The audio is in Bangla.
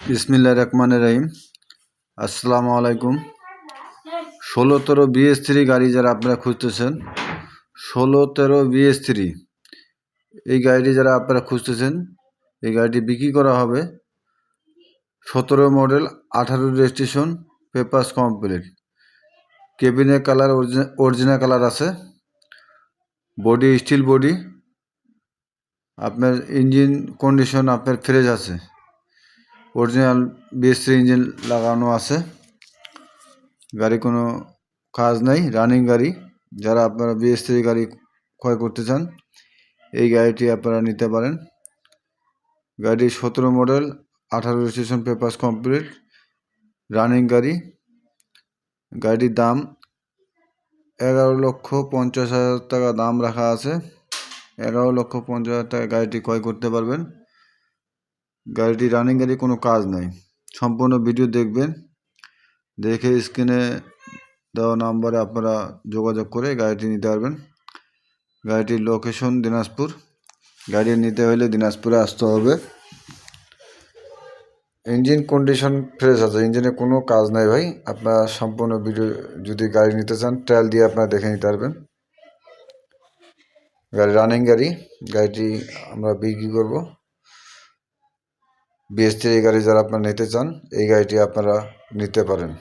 বিসমিল্লাহির রহমানির রহিম। আসসালামু আলাইকুম। 1613 BS3 গাড়ি যারা আপনারা খুঁজতেছেন, 1613 BS3 এই গাড়িটি যারা আপনারা খুঁজতেছেন, এই গাড়িটি বিক্রি করা হবে। 17 মডেল, 18 রেজিস্ট্রেশন, পেপারস কমপ্লিট। কেবিনের কালার অরিজিনাল কালার আছে, বডি স্টিল বডি, আপনার ইঞ্জিন কন্ডিশন আপনার ফ্রেশ আছে, অরিজিনাল BS3 ইঞ্জিন লাগানো আছে, গাড়ি কোনো কাজ নাই, রানিং গাড়ি। যারা আপনারা BS3 গাড়ি ক্রয় করতে চান, এই গাড়িটি আপনারা নিতে পারেন। গাড়ি 17 model, 18 registration, papers complete, running গাড়ি। গাড়িটির দাম 11,50,000 টাকা দাম রাখা আছে। 11,50,000 টাকা গাড়িটি ক্রয় করতে পারবেন। গাড়িটি রানিং গাড়ি, কোনো কাজ নাই। সম্পূর্ণ ভিডিও দেখবেন, দেখে স্ক্রিনে দেওয়া নাম্বারে আপনারা যোগাযোগ করে গাড়িটি নিতে পারবেন। গাড়িটির লোকেশন দিনাজপুর। গাড়ি নিতে হলে দিনাজপুরে আসতে হবে। ইঞ্জিন কন্ডিশন ফ্রেশ আছে, ইঞ্জিনে কোনো কাজ নাই ভাই। আপনারা সম্পূর্ণ ভিডিও যদি গাড়ি নিতে চান, ট্রায়াল দিয়ে আপনারা দেখে নিতে পারবেন। গাড়ি রানিং গাড়ি, গাড়িটি আমরা বিক্রি করব। BS3 গাড়ি যারা আপনারা নিতে চান, এই গাড়িটি আপনারা নিতে পারেন।